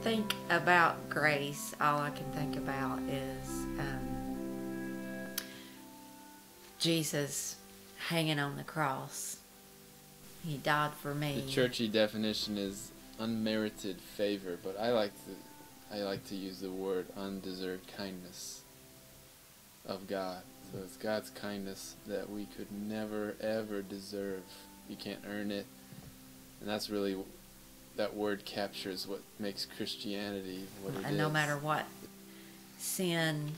think about grace, all I can think about is Jesus hanging on the cross. He died for me. The churchy definition is unmerited favor, but I like to use the word undeserved kindness of God. So it's God's kindness that we could never ever deserve. You can't earn it, and that's really, that word captures what makes Christianity what it is. And no matter what sin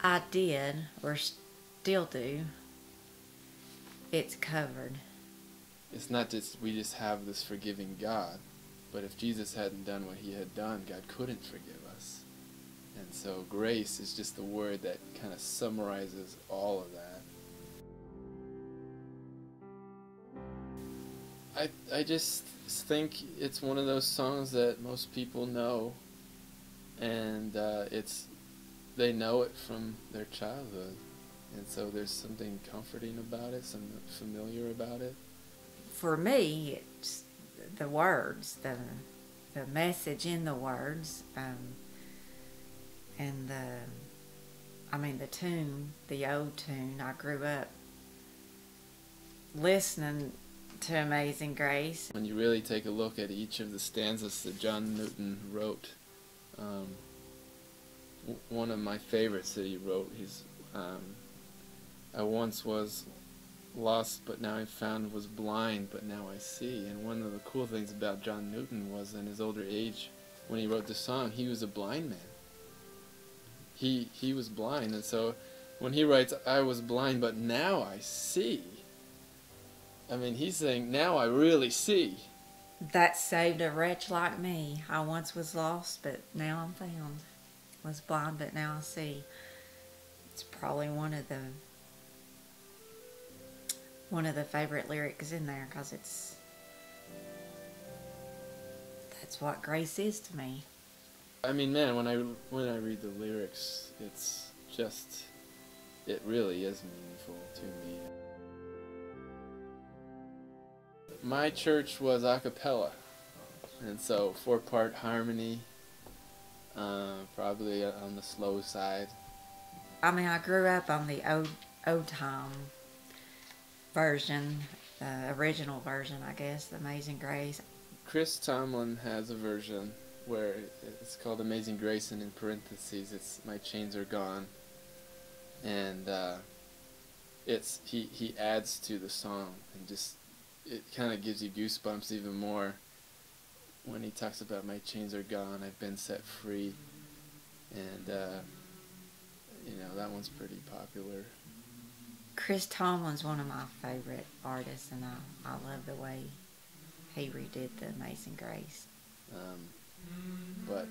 I did or still do, it's covered. It's not just we just have this forgiving God, but if Jesus hadn't done what he had done, God couldn't forgive us. And so grace is just the word that kind of summarizes all of that. I just think it's one of those songs that most people know, and they know it from their childhood, and so there's something comforting about it, something familiar about it. For me, it's the words, the message in the words, and the tune, the old tune. I grew up listening to Amazing Grace. When you really take a look at each of the stanzas that John Newton wrote, one of my favorites that he wrote, I once was lost, but now I'm found, was blind, but now I see. And one of the cool things about John Newton was, in his older age, when he wrote the song, he was a blind man. He was blind, and so when he writes, I was blind, but now I see, I mean, he's saying, now I really see. That saved a wretch like me. I once was lost, but now I'm found. Was blind, but now I see. It's probably one of the favorite lyrics in there, because that's what grace is to me. I mean, man, when I read the lyrics, it's just, it really is meaningful to me. My church was a cappella, and so 4-part harmony, probably on the slow side. I mean, I grew up on the old time version, the original version, I guess, the Amazing Grace. Chris Tomlin has a version where it's called Amazing Grace, and in parentheses it's My Chains Are Gone, and he adds to the song, and just it kind of gives you goosebumps even more when he talks about my chains are gone, I've been set free, and that one's pretty popular. Chris Tomlin's one of my favorite artists, and I love the way he redid the Amazing Grace. But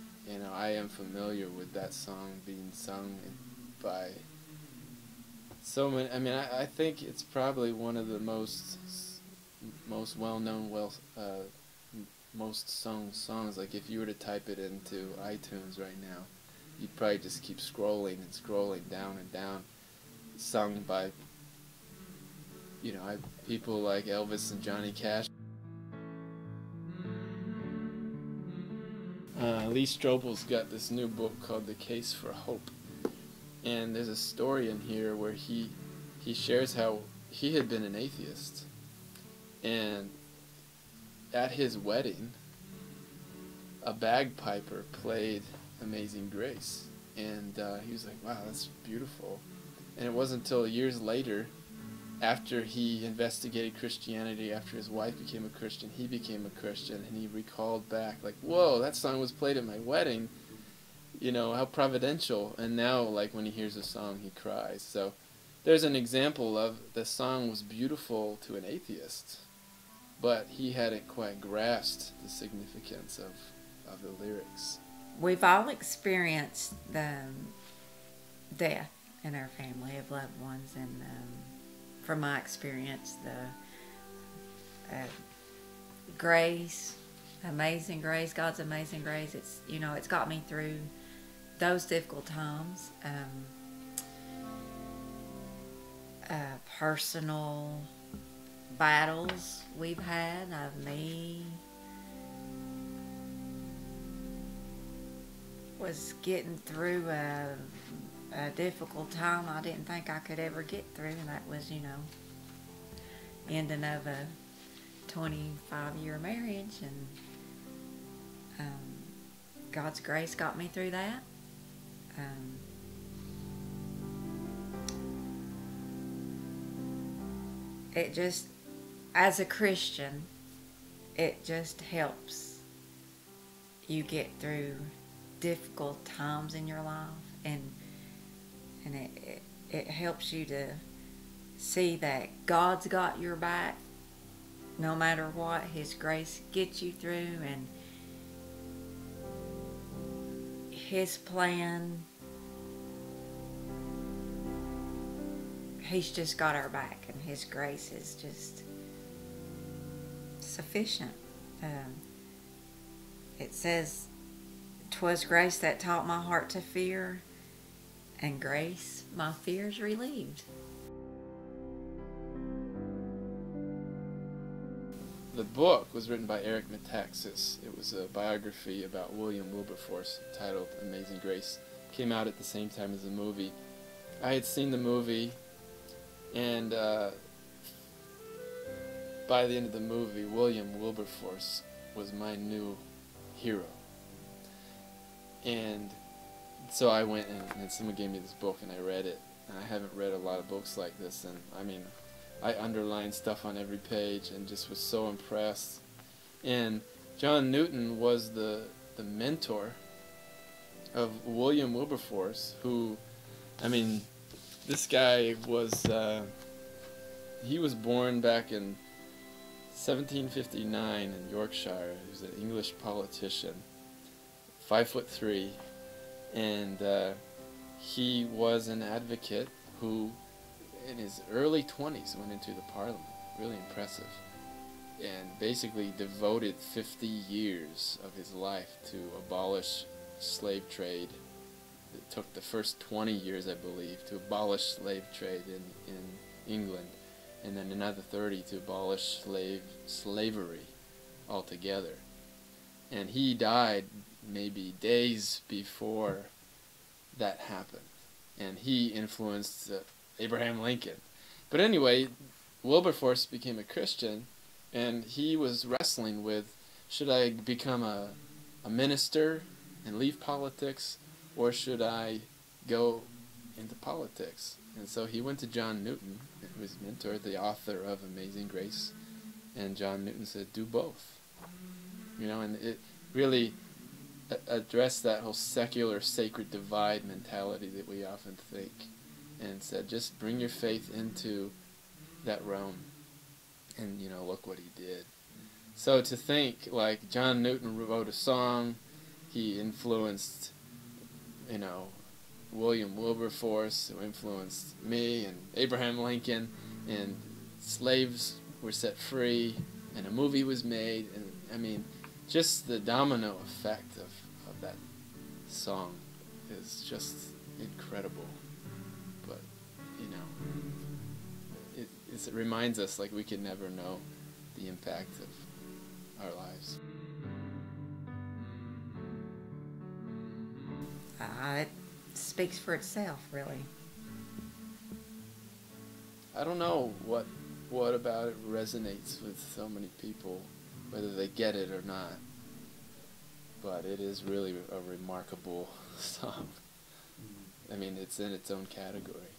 I am familiar with that song being sung by so many. I mean, I think it's probably one of the most well-known, most sung songs. Like, if you were to type it into iTunes right now, you'd probably just keep scrolling and scrolling down and down, sung by people like Elvis and Johnny Cash. Lee Strobel's got this new book called The Case for Hope, and there's a story in here where he shares how he had been an atheist, and at his wedding a bagpiper played Amazing Grace, and he was like, wow, that's beautiful. And it wasn't until years later, after he investigated Christianity, after his wife became a Christian, he became a Christian, and he recalled back, like, whoa, that song was played at my wedding, how providential. And now, like, when he hears a song, he cries. So there's an example of the song was beautiful to an atheist, but he hadn't quite grasped the significance of the lyrics. We've all experienced the death in our family of loved ones, and from my experience, the grace, Amazing Grace, God's Amazing Grace, it's got me through those difficult times. Personal battles we've had, of me was getting through a difficult time I didn't think I could ever get through, and that was, ending of a 25-year marriage, and God's grace got me through that. It just, as a Christian, it just helps you get through difficult times in your life, and it helps you to see that God's got your back no matter what. His grace gets you through, and His plan, He's just got our back, and His grace is just sufficient. It says, "'Twas grace that taught my heart to fear, and grace my fears relieved." The book was written by Eric Metaxas. It was a biography about William Wilberforce titled Amazing Grace. Came out at the same time as the movie. I had seen the movie, and by the end of the movie, William Wilberforce was my new hero. And so I went and someone gave me this book, and I read it. And I haven't read a lot of books like this, and I mean, I underlined stuff on every page and just was so impressed. And John Newton was the mentor of William Wilberforce, who, I mean, this guy was, he was born back in 1759 in Yorkshire. He was an English politician, 5'3", and he was an advocate who, in his early 20s, went into the Parliament. Really impressive. And basically devoted 50 years of his life to abolish slave trade. It took the first 20 years, I believe, to abolish slave trade in England, and then another 30 to abolish slavery altogether. And he died maybe days before that happened. And he influenced Abraham Lincoln. But anyway, Wilberforce became a Christian, and he was wrestling with, should I become a minister and leave politics, or should I go into politics? And so he went to John Newton, who was his mentor, the author of Amazing Grace, and John Newton said, do both. And it really addressed that whole secular sacred divide mentality that we often think, and said, just bring your faith into that realm. And, look what he did. So to think, like, John Newton wrote a song, he influenced, William Wilberforce, who influenced me, and Abraham Lincoln, and slaves were set free, and a movie was made, and, I mean, just the domino effect of that song is just incredible. But, it reminds us, like, we can never know the impact of our lives. It speaks for itself, really. I don't know what about it resonates with so many people, whether they get it or not. But it is really a remarkable song. I mean, it's in its own category.